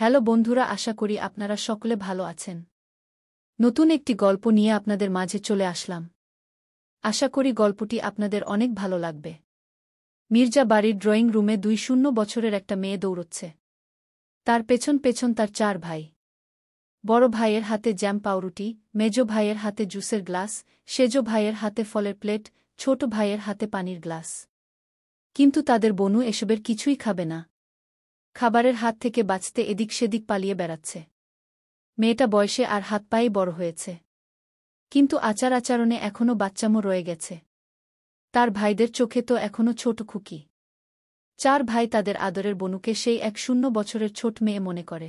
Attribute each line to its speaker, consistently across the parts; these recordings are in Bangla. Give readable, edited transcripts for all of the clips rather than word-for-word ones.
Speaker 1: হ্যালো বন্ধুরা, আশা করি আপনারা সকলে ভালো আছেন। নতুন একটি গল্প নিয়ে আপনাদের মাঝে চলে আসলাম। আশা করি গল্পটি আপনাদের অনেক ভালো লাগবে। মির্জা বাড়ির ড্রয়িং রুমে 2 বছরের একটা মেয়ে দৌড়চ্ছে। তার পেছন পেছন তার 4 ভাই। বড় ভাইয়ের হাতে জ্যাম পাউরুটি, মেজো ভাইয়ের হাতে জুসের গ্লাস, সেজো ভাইয়ের হাতে ফলের প্লেট, ছোট ভাইয়ের হাতে পানির গ্লাস। কিন্তু তাদের বনু এসবের কিছুই খাবে না। খাবারের হাত থেকে বাঁচতে এদিক সেদিক পালিয়ে বেড়াচ্ছে। মেয়েটা বয়সে আর হাত পায়েই বড় হয়েছে, কিন্তু আচার আচরণে এখনও বাচ্চামো রয়ে গেছে। তার ভাইদের চোখে তো এখনও ছোট খুকি। 4 ভাই তাদের আদরের বনুকে সেই 10 বছরের ছোট মেয়ে মনে করে।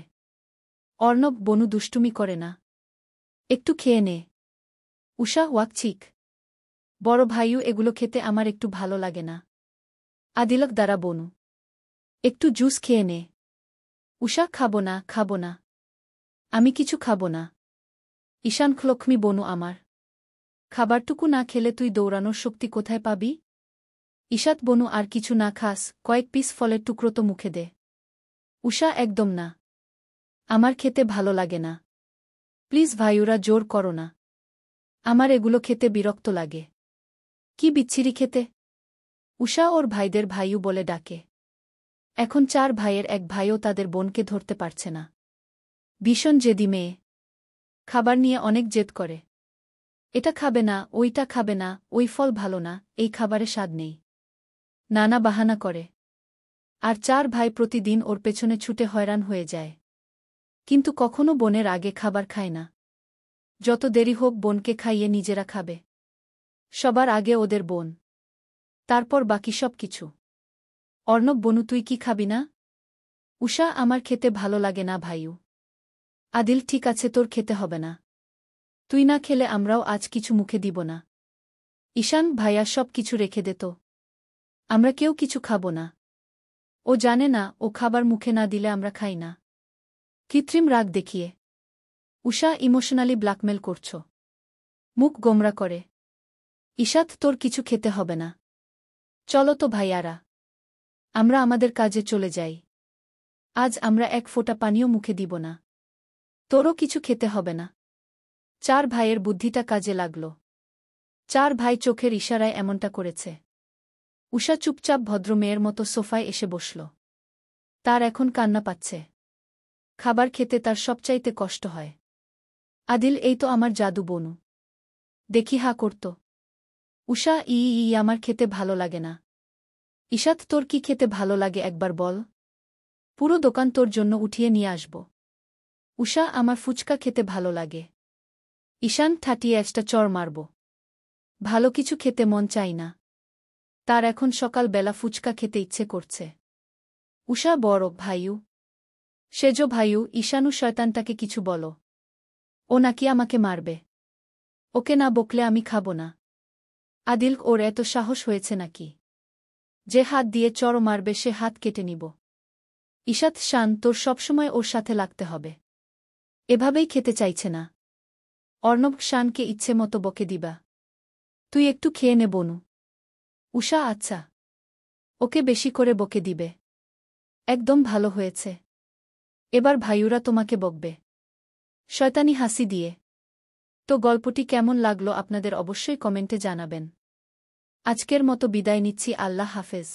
Speaker 1: অর্ণব, বনু দুষ্টুমি করে না, একটু খেয়ে নে। উষা, ওয়াকছিক। বড় ভাইও, এগুলো খেতে আমার একটু ভালো লাগে না। আদিলক, দ্বারা বনু, একটু জুস খেয়ে নে। উষা, খাবো না, খাবো না, আমি কিছু খাবো না। ঈশান, লক্ষ্মী বনু আমার, খাবারটুকু না খেলে তুই দৌড়ানোর শক্তি কোথায় পাবি? ঈশাত, বনু আর কিছু না খাস, কয়েক পিস ফলের টুকরো তো মুখে দে। উষা, একদম না, আমার খেতে ভালো লাগে না। প্লিজ ভাইউরা, জোর করো না, আমার এগুলো খেতে বিরক্ত লাগে। কি বিচ্ছিরি খেতে। উষা ওর ভাইদের ভাইউ বলে ডাকে। এখন 4 ভাইয়ের এক ভাইও তাদের বোনকে ধরতে পারছে না। ভীষণ জেদি মেয়ে, খাবার নিয়ে অনেক জেদ করে। এটা খাবে না, ওইটা খাবে না, ওই ফল ভালো না, এই খাবারে স্বাদ নেই, নানা বাহানা করে। আর 4 ভাই প্রতিদিন ওর পেছনে ছুটে হয়রান হয়ে যায়, কিন্তু কখনো বোনের আগে খাবার খায় না। যত দেরি হোক বোনকে খাইয়ে নিজেরা খাবে। সবার আগে ওদের বোন, তারপর বাকি সব কিছু। অর্ণব, বনু তুই কি খাবি না? উষা, আমার খেতে ভালো লাগে না ভাইউ। আদিল, ঠিক আছে, তোর খেতে হবে না। তুই না খেলে আমরাও আজ কিছু মুখে দিব না। ঈশান, ভাইয়া সব কিছু রেখে দে তো, আমরা কেউ কিছু খাব না। ও জানে না, ও খাবার মুখে না দিলে আমরা খাই না। কৃত্রিম রাগ দেখিয়ে। উষা, ইমোশনালি ব্ল্যাকমেল করছ। মুখ গোমরা করে। ঈশাত, তোর কিছু খেতে হবে না। চলো তো ভাইয়ারা, আমরা আমাদের কাজে চলে যাই। আজ আমরা এক ফোঁটা পানিও মুখে দিব না। তোরও কিছু খেতে হবে না। 4 ভাইয়ের বুদ্ধিটা কাজে লাগল। 4 ভাই চোখের ইশারায় এমনটা করেছে। উষা চুপচাপ ভদ্র মেয়ের মতো সোফায় এসে বসল। তার এখন কান্না পাচ্ছে। খাবার খেতে তার সবচাইতে কষ্ট হয়। আদিল, এই তো আমার জাদু বনু, দেখি হা করত। উষা, আমার খেতে ভালো লাগে না। ঈশাত, তোর কি খেতে ভালো লাগে একবার বল, পুরো দোকান তোর জন্য উঠিয়ে নিয়ে আসব। উষা, আমার ফুচকা খেতে ভালো লাগে। ঈশান, ঠাটিয়ে একটা চড় মারব। ভালো কিছু খেতে মন চাই না, তার এখন সকালবেলা ফুচকা খেতে ইচ্ছে করছে। উষা, বড় ভাইউ, সেজো ভাইউ, ঈশানু শয়তানটাকে কিছু বলো, ও নাকি আমাকে মারবে। ওকে না বকলে আমি খাব না। আদিল, ওর এত সাহস হয়েছে নাকি, যে হাত দিয়ে চড় মারবে সে হাত কেটে নিব। ঈশাত, শান, তোর সবসময় ওর সাথে লাগতে হবে, এভাবেই খেতে চাইছে না। অর্ণব, শানকে ইচ্ছে মতো বকে দিবা, তুই একটু খেয়ে নে বনু। উষা, আচ্ছা, ওকে বেশি করে বকে দিবে। একদম ভালো হয়েছে, এবার ভাইউরা তোমাকে বকবে শয়তানি হাসি দিয়ে। তো গল্পটি কেমন লাগলো আপনাদের অবশ্যই কমেন্টে জানাবেন। আজকের মতো বিদায় নিচ্ছি, আল্লাহ হাফেজ।